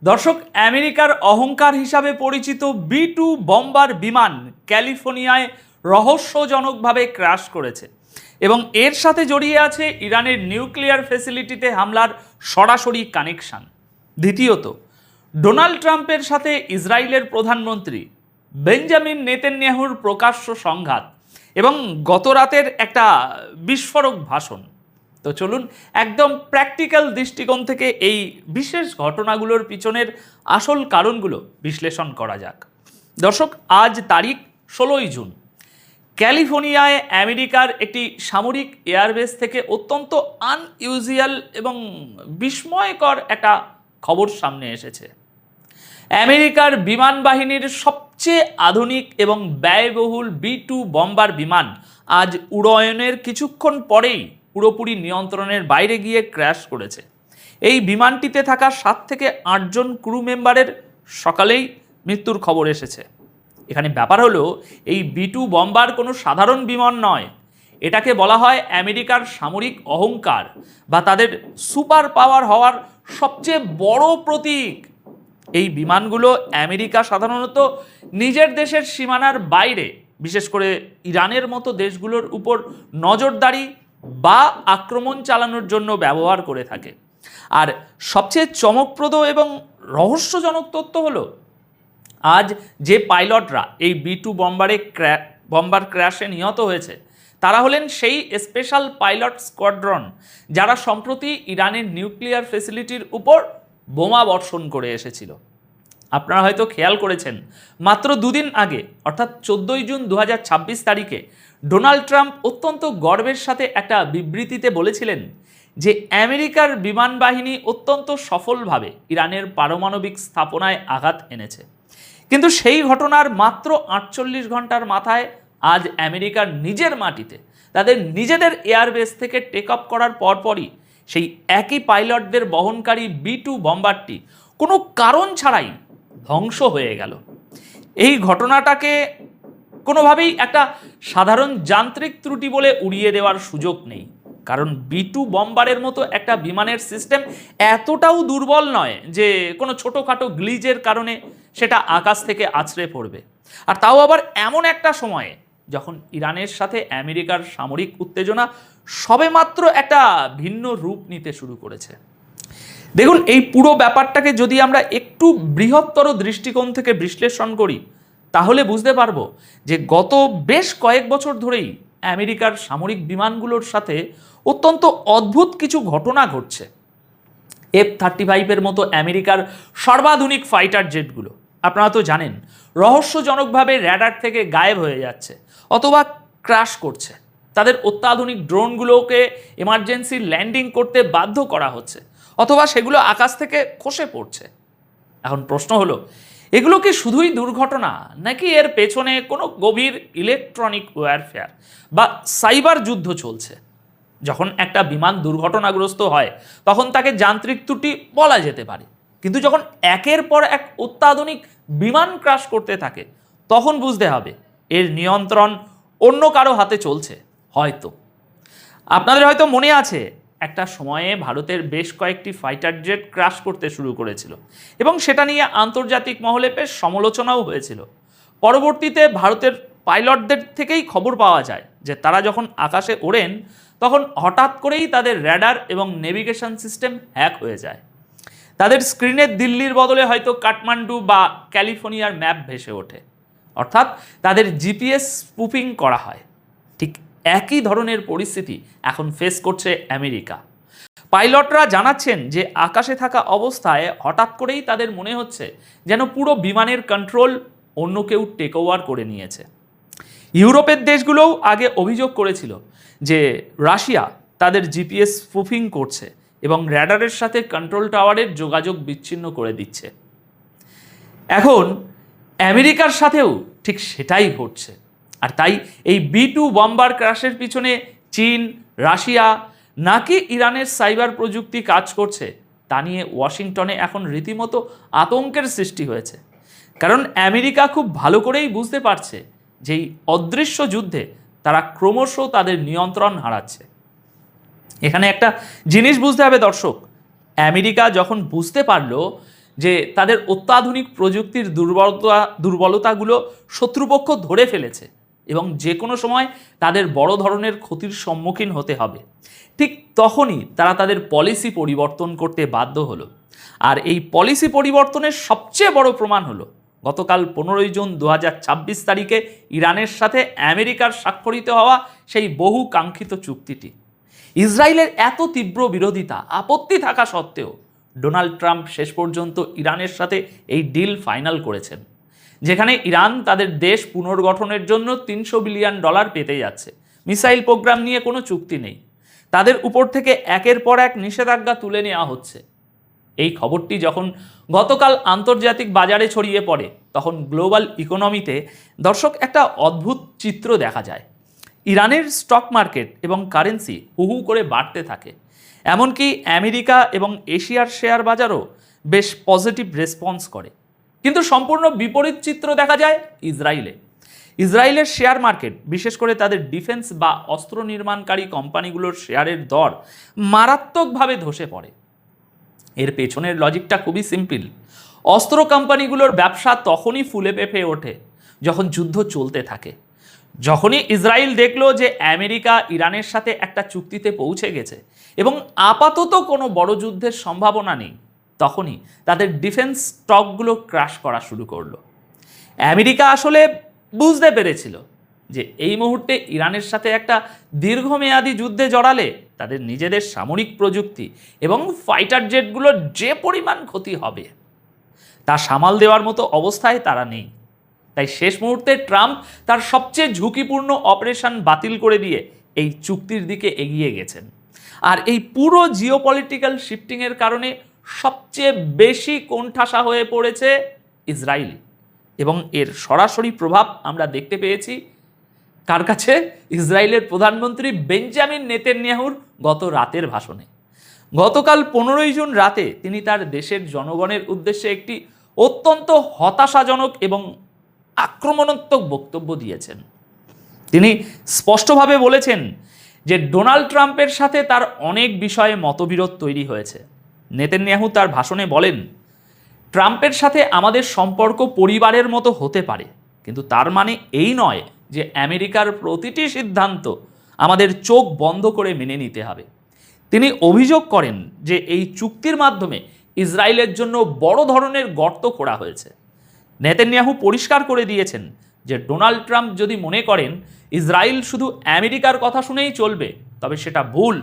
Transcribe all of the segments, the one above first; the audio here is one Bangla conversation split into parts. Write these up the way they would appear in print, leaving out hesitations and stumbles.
দর্শক, আমেরিকার অহংকার হিসাবে পরিচিত B-2 বম্বার বিমান ক্যালিফোর্নিয়ায় রহস্যজনকভাবে ক্র্যাশ করেছে এবং এর সাথে জড়িয়ে আছে ইরানের নিউক্লিয়ার ফ্যাসিলিটিতে হামলার সরাসরি কানেকশন। দ্বিতীয়ত, ডোনাল্ড ট্রাম্পের সাথে ইসরায়েলের প্রধানমন্ত্রী বেঞ্জামিন নেতানিয়াহুর প্রকাশ্য সংঘাত এবং গত রাতের একটা বিস্ফোরক ভাষণ। তো চলুন একদম প্র্যাকটিক্যাল দৃষ্টিকোণ থেকে এই বিশেষ ঘটনাগুলোর পিছনের আসল কারণগুলো বিশ্লেষণ করা যাক। দর্শক, আজ তারিখ 16ই জুন। ক্যালিফোর্নিয়ায় আমেরিকার একটি সামরিক এয়ারবেস থেকে অত্যন্ত আনইউজুয়াল এবং বিস্ময়কর একটা খবর সামনে এসেছে। আমেরিকার বিমান বাহিনীর সবচেয়ে আধুনিক এবং ব্যয়বহুল B-2 বম্বার বিমান আজ উড়য়নের কিছুক্ষণ পরেই পুরোপুরি নিয়ন্ত্রণের বাইরে গিয়ে ক্র্যাশ করেছে। এই বিমানটিতে থাকা 7 থেকে 8 জন ক্রু মেম্বারের সকালেই মৃত্যুর খবর এসেছে। এখানে ব্যাপার হলো, এই B-2 বম্বার কোনো সাধারণ বিমান নয়। এটাকে বলা হয় আমেরিকার সামরিক অহংকার বা তাদের সুপার পাওয়ার হওয়ার সবচেয়ে বড় প্রতীক। এই বিমানগুলো আমেরিকা সাধারণত নিজের দেশের সীমানার বাইরে, বিশেষ করে ইরানের মতো দেশগুলোর উপর নজরদারি বা আক্রমণ চালানোর জন্য ব্যবহার করে থাকে। আর সবচেয়ে চমকপ্রদ এবং রহস্যজনক তথ্য হলো, আজ যে পাইলটরা এই B-2 বম্বার ক্র্যাশে নিহত হয়েছে তারা হলেন সেই স্পেশাল পাইলট স্কোয়াড্রন যারা সম্প্রতি ইরানের নিউক্লিয়ার ফ্যাসিলিটির উপর বোমা বর্ষণ করে এসেছিল। আপনারা হয়তো খেয়াল করেছেন, মাত্র দুদিন আগে অর্থাৎ 14ই জুন 2026 তারিখে ডোনাল্ড ট্রাম্প অত্যন্ত গর্বের সাথে একটা বিবৃতিতে বলেছিলেন যে আমেরিকার বিমান বাহিনী অত্যন্ত সফলভাবে ইরানের পারমাণবিক স্থাপনায় আঘাত এনেছে। কিন্তু সেই ঘটনার মাত্র 48 ঘন্টার মাথায় আজ আমেরিকার নিজের মাটিতে তাদের নিজেদের এয়ারবেস থেকে টেক অফ করার পরপরই সেই একই পাইলটদের বহনকারী B-2 বম্বারটি কোনো কারণ ছাড়াই ধ্বংস হয়ে গেল। এই ঘটনাটাকে কোনোভাবেই একটা সাধারণ যান্ত্রিক ত্রুটি বলে উড়িয়ে দেওয়ার সুযোগ নেই, কারণ B-2 বম্বারের মতো একটা বিমানের সিস্টেম এতটাও দুর্বল নয় যে কোনো ছোটোখাটো গ্লিজের কারণে সেটা আকাশ থেকে আছড়ে পড়বে, আর তাও আবার এমন একটা সময়ে যখন ইরানের সাথে আমেরিকার সামরিক উত্তেজনা সবেমাত্র একটা ভিন্ন রূপ নিতে শুরু করেছে। দেখুন, এই পুরো ব্যাপারটাকে যদি আমরা একটু বৃহত্তর দৃষ্টিকোণ থেকে বিশ্লেষণ করি তাহলে বুঝতে পারবো যে গত বেশ কয়েক বছর ধরেই আমেরিকার সামরিক বিমানগুলোর সাথে অত্যন্ত অদ্ভুত কিছু ঘটনা ঘটছে। F-35 মতো আমেরিকার সর্বাধুনিক ফাইটার জেটগুলো আপনারা তো জানেন রহস্যজনকভাবে র্যাডার থেকে গায়েব হয়ে যাচ্ছে অথবা ক্র্যাশ করছে। তাদের অত্যাধুনিক ড্রোনগুলোকে এমার্জেন্সি ল্যান্ডিং করতে বাধ্য করা হচ্ছে অথবা সেগুলো আকাশ থেকে খসে পড়ছে। এখন প্রশ্ন হলো, এগুলো কি শুধুই দুর্ঘটনা, নাকি এর পেছনে কোনো গভীর ইলেকট্রনিক ওয়ারফেয়ার বা সাইবার যুদ্ধ চলছে? যখন একটা বিমান দুর্ঘটনাগ্রস্ত হয় তখন তাকে যান্ত্রিক ত্রুটি বলা যেতে পারে, কিন্তু যখন একের পর এক অত্যাধুনিক বিমান ক্র্যাশ করতে থাকে তখন বুঝতে হবে এর নিয়ন্ত্রণ অন্য কারো হাতে চলছে। হয়তো আপনাদের হয়তো মনে আছে, একটা সময়ে ভারতের বেশ কয়েকটি ফাইটার জেট ক্র্যাশ করতে শুরু করেছিল এবং সেটা নিয়ে আন্তর্জাতিক মহলে বেশ সমালোচনাও হয়েছিল। পরবর্তীতে ভারতের পাইলটদের থেকেই খবর পাওয়া যায় যে তারা যখন আকাশে ওড়েন তখন হঠাৎ করেই তাদের র্যাডার এবং নেভিগেশন সিস্টেম হ্যাক হয়ে যায়। তাদের স্ক্রিনে দিল্লির বদলে হয়তো কাঠমান্ডু বা ক্যালিফোর্নিয়ার ম্যাপ ভেসে ওঠে, অর্থাৎ তাদের জিপিএস স্পুফিং করা হয়। ঠিক একই ধরনের পরিস্থিতি এখন ফেস করছে আমেরিকা। পাইলটরা জানাচ্ছেন যে আকাশে থাকা অবস্থায় হঠাৎ করেই তাদের মনে হচ্ছে যেন পুরো বিমানের কন্ট্রোল অন্য কেউ টেক ওভার করে নিয়েছে। ইউরোপের দেশগুলোও আগে অভিযোগ করেছিল যে রাশিয়া তাদের জিপিএস স্পুফিং করছে এবং র্যাডারের সাথে কন্ট্রোল টাওয়ারের যোগাযোগ বিচ্ছিন্ন করে দিচ্ছে। এখন আমেরিকার সাথেও ঠিক সেটাই ঘটছে। আর তাই এই B-2 বম্বার ক্র্যাশের পিছনে চীন, রাশিয়া নাকি ইরানের সাইবার প্রযুক্তি কাজ করছে তা নিয়ে ওয়াশিংটনে এখন রীতিমতো আতঙ্কের সৃষ্টি হয়েছে, কারণ আমেরিকা খুব ভালো করেই বুঝতে পারছে যে এই অদৃশ্য যুদ্ধে তারা ক্রমশ তাদের নিয়ন্ত্রণ হারাচ্ছে। এখানে একটা জিনিস বুঝতে হবে দর্শক, আমেরিকা যখন বুঝতে পারলো যে তাদের অত্যাধুনিক প্রযুক্তির দুর্বলতাগুলো শত্রুপক্ষ ধরে ফেলেছে এবং যে কোনো সময় তাদের বড় ধরনের ক্ষতির সম্মুখীন হতে হবে। ঠিক তখনই তারা তাদের পলিসি পরিবর্তন করতে বাধ্য হলো। আর এই পলিসি পরিবর্তনের সবচেয়ে বড় প্রমাণ হলো গতকাল 15 জুন 2026 তারিখে ইরানের সাথে আমেরিকার স্বাক্ষরিত হওয়া সেই বহু কাঙ্ক্ষিত চুক্তিটি। ইসরায়েলের এত তীব্র বিরোধিতা, আপত্তি থাকা সত্ত্বেও ডোনাল্ড ট্রাম্প শেষ পর্যন্ত ইরানের সাথে এই ডিল ফাইনাল করেছেন, যেখানে ইরান তাদের দেশ পুনর্গঠনের জন্য $300 বিলিয়ন পেতে যাচ্ছে। মিসাইল প্রোগ্রাম নিয়ে কোনো চুক্তি নেই, তাদের উপর থেকে একের পর এক নিষেধাজ্ঞা তুলে নেওয়া হচ্ছে। এই খবরটি যখন গতকাল আন্তর্জাতিক বাজারে ছড়িয়ে পড়ে তখন গ্লোবাল ইকোনমিতে দর্শক একটা অদ্ভুত চিত্র দেখা যায়। ইরানের স্টক মার্কেট এবং কারেন্সি হুহু করে বাড়তে থাকে, এমনকি আমেরিকা এবং এশিয়ার শেয়ার বাজারও বেশ পজিটিভ রেসপন্স করে। কিন্তু সম্পূর্ণ বিপরীত চিত্র দেখা যায় ইসরায়েলের শেয়ার মার্কেট, বিশেষ করে তাদের ডিফেন্স বা অস্ত্র নির্মাণকারী কোম্পানিগুলোর শেয়ারের দর মারাত্মকভাবে ধসে পড়ে। এর পেছনের লজিকটা খুবই সিম্পল। অস্ত্র কোম্পানিগুলোর ব্যবসা তখনই ফুলে ফেঁপে ওঠে যখন যুদ্ধ চলতে থাকে। যখনই ইসরায়েল দেখলো যে আমেরিকা ইরানের সাথে একটা চুক্তিতে পৌঁছে গেছে এবং আপাতত কোনো বড় যুদ্ধের সম্ভাবনা নেই, তখনই তাদের ডিফেন্স স্টকগুলো ক্র্যাশ করা শুরু করলো। আমেরিকা আসলে বুঝতে পেরেছিল যে এই মুহূর্তে ইরানের সাথে একটা দীর্ঘমেয়াদী যুদ্ধে জড়ালে তাদের নিজেদের সামরিক প্রযুক্তি এবং ফাইটার জেটগুলোর যে পরিমাণ ক্ষতি হবে তা সামাল দেওয়ার মতো অবস্থায় তারা নেই। তাই শেষ মুহূর্তে ট্রাম্প তার সবচেয়ে ঝুঁকিপূর্ণ অপারেশন বাতিল করে দিয়ে এই চুক্তির দিকে এগিয়ে গেছেন। আর এই পুরো জিওপলিটিক্যাল শিফটিংয়ের কারণে সবচেয়ে বেশি কোণঠাসা হয়ে পড়েছে ইসরায়েল, এবং এর সরাসরি প্রভাব আমরা দেখতে পেয়েছি কার কাছে? ইসরায়েলের প্রধানমন্ত্রী বেঞ্জামিন নেতানিয়াহুর গত রাতের ভাষণে। গতকাল 15 জুন রাতে তিনি তার দেশের জনগণের উদ্দেশ্যে একটি অত্যন্ত হতাশাজনক এবং আক্রমণাত্মক বক্তব্য দিয়েছেন। তিনি স্পষ্টভাবে বলেছেন যে ডোনাল্ড ট্রাম্পের সাথে তার অনেক বিষয়ে মতবিরোধ তৈরি হয়েছে। নেতানিয়াহু তার ভাষণে বলেন, ট্রাম্পের সাথে আমাদের সম্পর্ক পরিবারের মতো হতে পারে, কিন্তু তার মানে এই নয় যে আমেরিকার প্রতিটি সিদ্ধান্ত আমাদের চোখ বন্ধ করে মেনে নিতে হবে। তিনি অভিযোগ করেন যে এই চুক্তির মাধ্যমে ইসরায়েলের জন্য বড় ধরনের গর্ত খোঁড়া হয়েছে। নেতানিয়াহু পরিষ্কার করে দিয়েছেন যে ডোনাল্ড ট্রাম্প যদি মনে করেন ইসরায়েল শুধু আমেরিকার কথা শুনেই চলবে, তবে সেটা ভুল।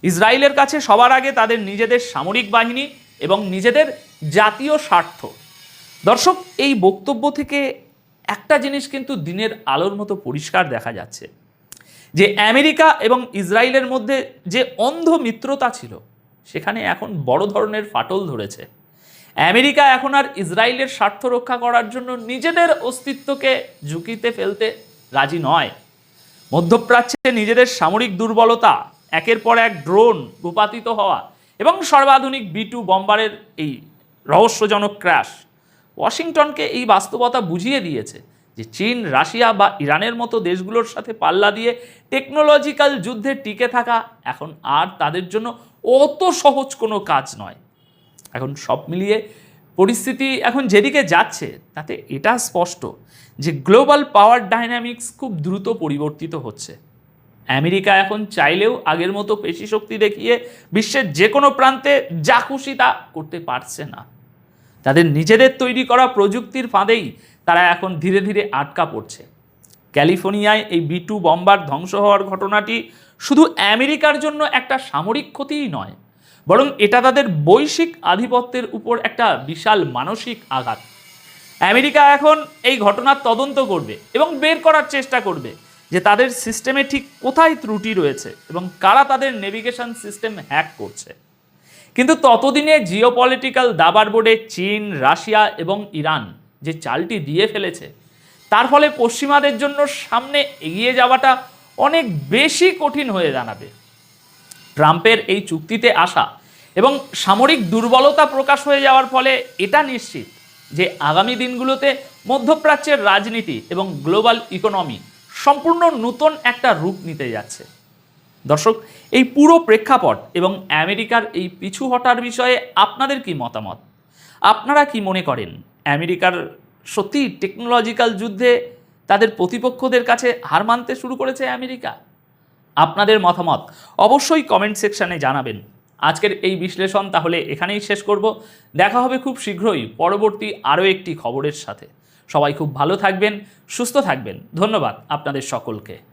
ইসরায়েলের কাছে সবার আগে তাদের নিজেদের সামরিক বাহিনী এবং নিজেদের জাতীয় স্বার্থ। দর্শক, এই বক্তব্য থেকে একটা জিনিস কিন্তু দিনের আলোর মতো পরিষ্কার দেখা যাচ্ছে যে আমেরিকা এবং ইসরায়েলের মধ্যে যে অন্ধ মিত্রতা ছিল সেখানে এখন বড় ধরনের ফাটল ধরেছে। আমেরিকা এখন আর ইসরায়েলের স্বার্থ রক্ষা করার জন্য নিজেদের অস্তিত্বকে ঝুঁকিতে ফেলতে রাজি নয়। মধ্যপ্রাচ্যে নিজেদের সামরিক দুর্বলতা, একের পর এক ড্রোন ভূপাতিত হওয়া এবং সর্বাধুনিক B-2 বম্বারের এই রহস্যজনক ক্র্যাশ ওয়াশিংটনকে এই বাস্তবতা বুঝিয়ে দিয়েছে যে চীন, রাশিয়া বা ইরানের মতো দেশগুলোর সাথে পাল্লা দিয়ে টেকনোলজিক্যাল যুদ্ধে টিকে থাকা এখন আর তাদের জন্য অত সহজ কোনো কাজ নয়। এখন সব মিলিয়ে পরিস্থিতি এখন যেদিকে যাচ্ছে তাতে এটা স্পষ্ট যে গ্লোবাল পাওয়ার ডাইনামিক্স খুব দ্রুত পরিবর্তিত হচ্ছে। আমেরিকা এখন চাইলেও আগের মতো পেশি শক্তি দেখিয়ে বিশ্বের যে কোনো প্রান্তে যা খুশি তা করতে পারছে না। তাদের নিজেদের তৈরি করা প্রযুক্তির ফাঁদেই তারা এখন ধীরে ধীরে আটকা পড়ছে। ক্যালিফোর্নিয়ায় এই B-2 বম্বার ধ্বংস হওয়ার ঘটনাটি শুধু আমেরিকার জন্য একটা সামরিক ক্ষতিই নয়, বরং এটা তাদের বৈশ্বিক আধিপত্যের উপর একটা বিশাল মানসিক আঘাত। আমেরিকা এখন এই ঘটনার তদন্ত করবে এবং বের করার চেষ্টা করবে যে তাদের সিস্টেমে ঠিক কোথায় ত্রুটি রয়েছে এবং কারা তাদের নেভিগেশন সিস্টেম হ্যাক করছে। কিন্তু ততদিনে জিওপলিটিক্যাল দাবার বোর্ডে চীন, রাশিয়া এবং ইরান যে চালটি দিয়ে ফেলেছে তার ফলে পশ্চিমাদের জন্য সামনে এগিয়ে যাওয়াটা অনেক বেশি কঠিন হয়ে দাঁড়াবে। ট্রাম্পের এই চুক্তিতে আসা এবং সামরিক দুর্বলতা প্রকাশ হয়ে যাওয়ার ফলে এটা নিশ্চিত যে আগামী দিনগুলোতে মধ্যপ্রাচ্যের রাজনীতি এবং গ্লোবাল ইকোনমি সম্পূর্ণ নতুন একটা রূপ নিতে যাচ্ছে। দর্শক, এই পুরো প্রেক্ষাপট এবং আমেরিকার এই পিছু হটার বিষয়ে আপনাদের কি মতামত? আপনারা কি মনে করেন, আমেরিকার সত্যি টেকনোলজিক্যাল যুদ্ধে তাদের প্রতিপক্ষদের কাছে হার মানতে শুরু করেছে আমেরিকা? আপনাদের মতামত অবশ্যই কমেন্ট সেকশানে জানাবেন। আজকের এই বিশ্লেষণ তাহলে এখানেই শেষ করব। দেখা হবে খুব শীঘ্রই পরবর্তী আরও একটি খবরের সাথে। সবাই খুব ভালো থাকবেন, সুস্থ থাকবেন। ধন্যবাদ আপনাদের সকলকে।